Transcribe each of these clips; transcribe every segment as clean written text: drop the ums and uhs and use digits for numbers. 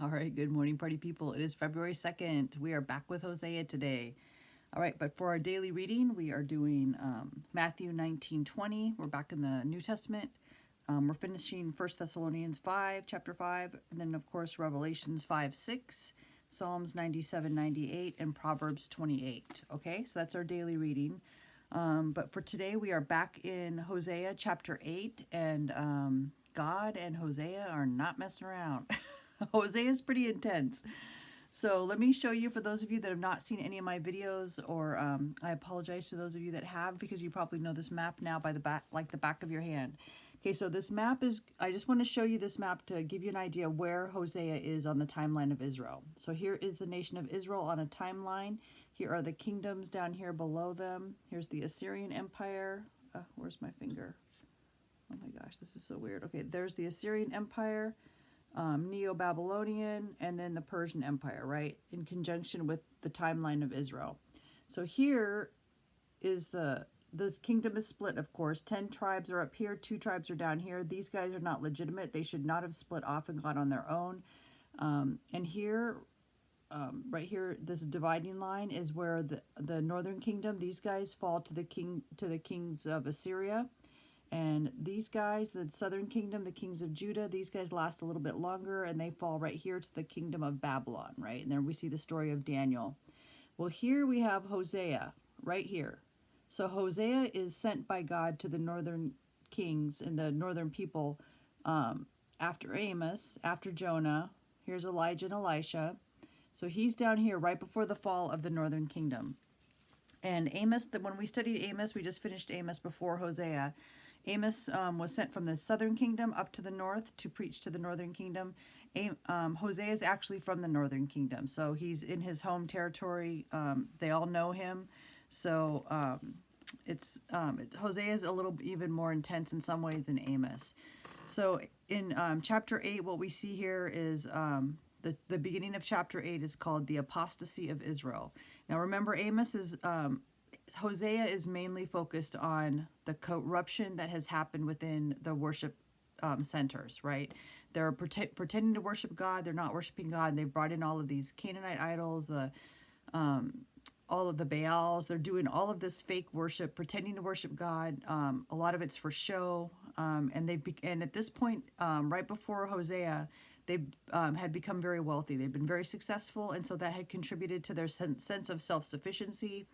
All right, good morning, party people. It is February 2nd. We are back with Hosea today. All right, but for our daily reading, we are doing Matthew 19:20. We're back in the New Testament. We're finishing 1 Thessalonians 5, chapter 5, and then, of course, Revelations 5:6, Psalms 97:98, and Proverbs 28. Okay, so that's our daily reading. But for today, we are back in Hosea chapter 8, and God and Hosea are not messing around. Hosea is pretty intense. So let me show you, for those of you that have not seen any of my videos, or I apologize to those of you that have, because you probably know this map now by the back, like the back of your hand. Okay, so this map is, I just want to show you this map to give you an idea where Hosea is on the timeline of Israel. So here is the nation of Israel on a timeline. Here are the kingdoms down here below them. Here's the Assyrian Empire. Where's my finger? Oh my gosh, this is so weird. Okay, there's the Assyrian Empire, Neo-Babylonian, and then the Persian Empire, right? In conjunction with the timeline of Israel. So here is the kingdom is split, of course. 10 tribes are up here, 2 tribes are down here. These guys are not legitimate. They should not have split off and gone on their own. And here, right here, this dividing line is where the northern kingdom, these guys fall to the kings of Assyria. And these guys, the southern kingdom, the kings of Judah, these guys last a little bit longer, and they fall right here to the kingdom of Babylon, right? And then we see the story of Daniel. Well, here we have Hosea, right here. So Hosea is sent by God to the northern kings and the northern people after Amos, after Jonah. Here's Elijah and Elisha. So he's down here right before the fall of the northern kingdom. And Amos, when we studied Amos, we just finished Amos before Hosea. Amos was sent from the southern kingdom up to the north to preach to the northern kingdom. Hosea is actually from the northern kingdom, so he's in his home territory. They all know him, so Hosea is a little even more intense in some ways than Amos. So in chapter 8, what we see here is the beginning of chapter 8 is called the apostasy of Israel. Now remember, Hosea is mainly focused on the corruption that has happened within the worship centers, right? They're pretending to worship God. They're not worshiping God. They've brought in all of these Canaanite idols, all of the Baals. They're doing all of this fake worship, pretending to worship God. A lot of it's for show. And at this point, right before Hosea, they had become very wealthy. They've been very successful, and so that had contributed to their sense of self-sufficiency.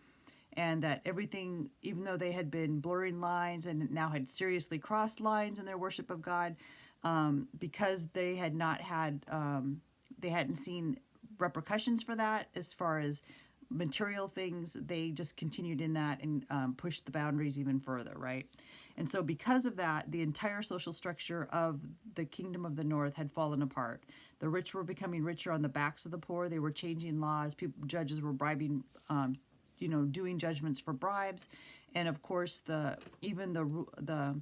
And that everything, even though they had been blurring lines and now had seriously crossed lines in their worship of God, because they had not had, they hadn't seen repercussions for that as far as material things, they just continued in that and pushed the boundaries even further, right? And so because of that, the entire social structure of the kingdom of the north had fallen apart. The rich were becoming richer on the backs of the poor. They were changing laws. Judges were bribing doing judgments for bribes, and of course even the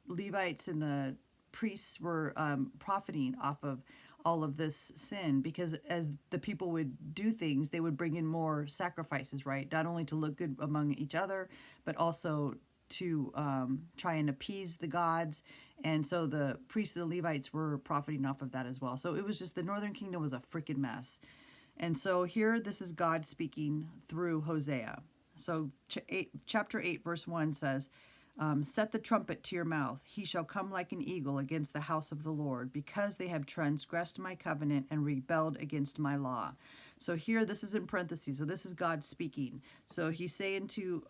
Levites and the priests were profiting off of all of this sin, because as the people would do things, they would bring in more sacrifices, right? Not only to look good among each other, but also to try and appease the gods. And so the priests and the Levites were profiting off of that as well. So it was just, the northern kingdom was a freaking mess. And so here, this is God speaking through Hosea. So chapter 8, verse 1 says, set the trumpet to your mouth. He shall come like an eagle against the house of the Lord, because they have transgressed my covenant and rebelled against my law. So here, this is in parentheses. So this is God speaking. So he's saying to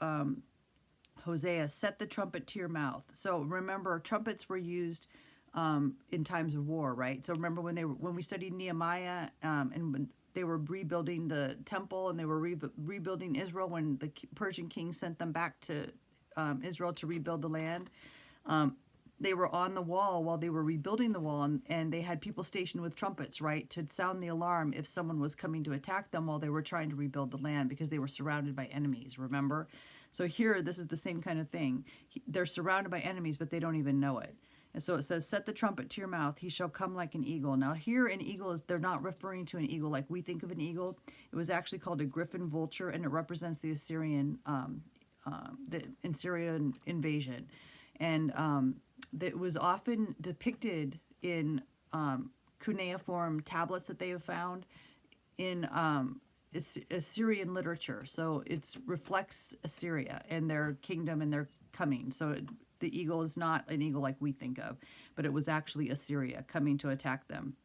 Hosea, set the trumpet to your mouth. So remember, trumpets were used in times of war, right? So remember when we studied Nehemiah, and when they were rebuilding the temple, and they were rebuilding Israel when the Persian king sent them back to Israel to rebuild the land. They were on the wall while they were rebuilding the wall, and they had people stationed with trumpets, right, to sound the alarm if someone was coming to attack them while they were trying to rebuild the land, because they were surrounded by enemies, remember? So here, this is the same kind of thing. They're surrounded by enemies, but they don't even know it. And so it says, set the trumpet to your mouth. He shall come like an eagle. Now here, an eagle is, they're not referring to an eagle like we think of an eagle. It was actually called a griffin vulture, and it represents the Assyrian invasion. And it was often depicted in cuneiform tablets that they have found in Assyrian literature. So it reflects Assyria and their kingdom and their coming. So the eagle is not an eagle like we think of, but it was actually Assyria coming to attack them.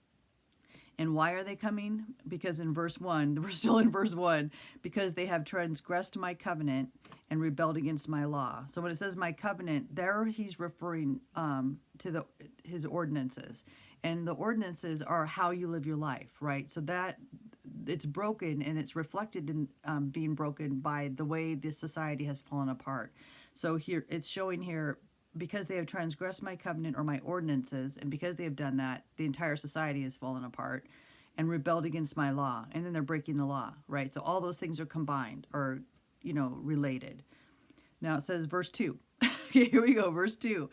And why are they coming? Because in verse 1, we're still in verse 1, because they have transgressed my covenant and rebelled against my law. So when it says my covenant, there he's referring to his ordinances. And the ordinances are how you live your life, right? So that it's broken, and it's reflected in being broken by the way this society has fallen apart. So here it's showing here, because they have transgressed my covenant or my ordinances, and because they have done that, the entire society has fallen apart and rebelled against my law. And then they're breaking the law, right? So all those things are combined, or, related. Now it says verse 2. Okay, here we go. Verse 2.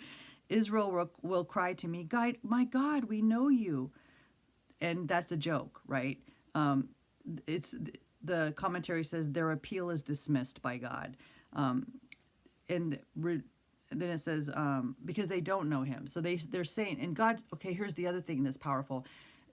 Israel will cry to me, God, my God, we know you. And that's a joke, right? The commentary says their appeal is dismissed by God. And then it says, because they don't know him. So they're saying, and God, okay, here's the other thing that's powerful.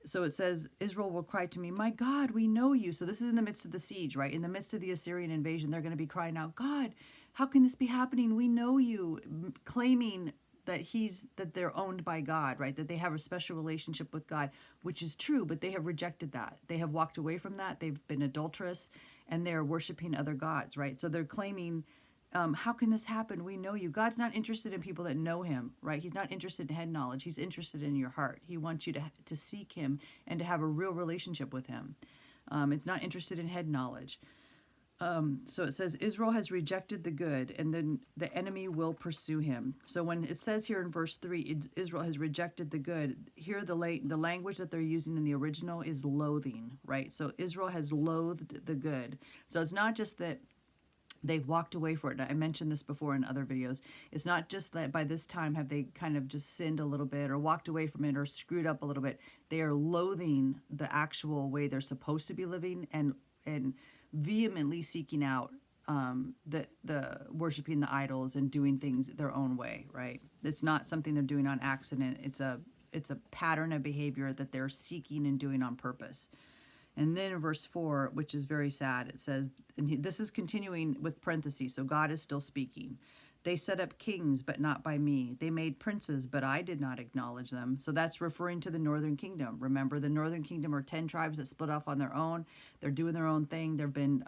So it says, Israel will cry to me, my God, we know you. So this is in the midst of the siege, right? In the midst of the Assyrian invasion, they're going to be crying out, God, how can this be happening? We know you, claiming that they're owned by God, right? That they have a special relationship with God, which is true, but they have rejected that. They have walked away from that. They've been adulterous, and they're worshiping other gods, right? So they're claiming, how can this happen? We know you. God's not interested in people that know him, right? He's not interested in head knowledge. He's interested in your heart. He wants you to seek him and to have a real relationship with him. It's not interested in head knowledge. So it says, Israel has rejected the good, and then the enemy will pursue him. So when it says here in verse 3, Israel has rejected the good, here the language that they're using in the original is loathing, right? So Israel has loathed the good. So it's not just that they've walked away from it. I mentioned this before in other videos. It's not just that by this time have they kind of just sinned a little bit or walked away from it or screwed up a little bit. They are loathing the actual way they're supposed to be living, and vehemently seeking out the worshiping the idols and doing things their own way, right? It's not something they're doing on accident. It's a pattern of behavior that they're seeking and doing on purpose. And then in verse 4, which is very sad, it says, and this is continuing with parentheses, so God is still speaking. They set up kings, but not by me. They made princes, but I did not acknowledge them. So that's referring to the northern kingdom. Remember, the northern kingdom are 10 tribes that split off on their own. They're doing their own thing. There have been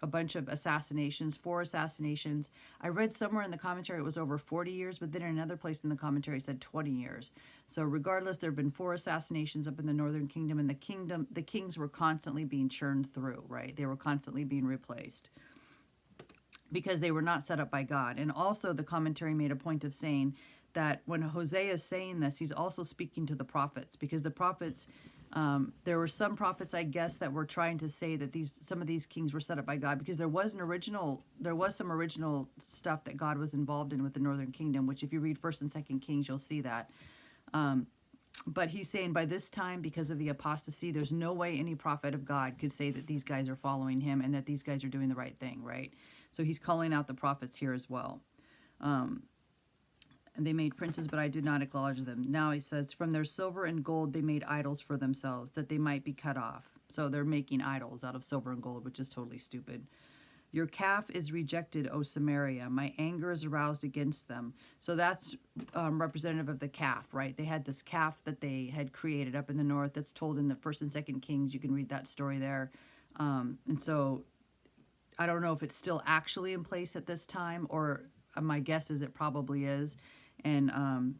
a bunch of assassinations, 4 assassinations. I read somewhere in the commentary it was over 40 years, but then in another place in the commentary it said 20 years. So regardless, there have been 4 assassinations up in the northern kingdom, and the kings were constantly being churned through, right? They were constantly being replaced, because they were not set up by God. And also the commentary made a point of saying that when Hosea is saying this, he's also speaking to the prophets, because the prophets, there were some prophets, I guess, that were trying to say that some of these kings were set up by God, because there was some original stuff that God was involved in with the northern kingdom, which if you read 1st and 2nd Kings, you'll see that. But he's saying by this time, because of the apostasy, there's no way any prophet of God could say that these guys are following him and that these guys are doing the right thing, right? So he's calling out the prophets here as well. And they made princes, but I did not acknowledge them. Now he says, from their silver and gold they made idols for themselves, that they might be cut off. So they're making idols out of silver and gold, which is totally stupid. Your calf is rejected, O Samaria. My anger is aroused against them. So that's representative of the calf, right? They had this calf that they had created up in the north. That's told in the 1st and 2nd Kings. You can read that story there. And so I don't know if it's still actually in place at this time, or my guess is it probably is. And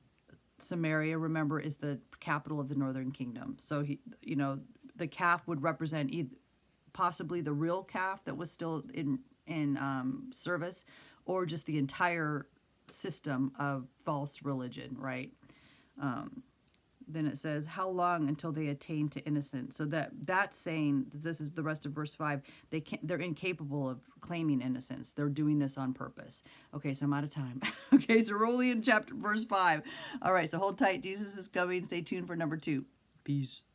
Samaria, remember, is the capital of the northern kingdom. So the calf would represent possibly the real calf that was still in service, or just the entire system of false religion, right? Then it says, how long until they attain to innocence? So that's saying, this is the rest of verse 5, they're incapable of claiming innocence. They're doing this on purpose. Okay, so I'm out of time. Okay, so we're only in verse 5. All right, so hold tight. Jesus is coming. Stay tuned for number 2. Peace.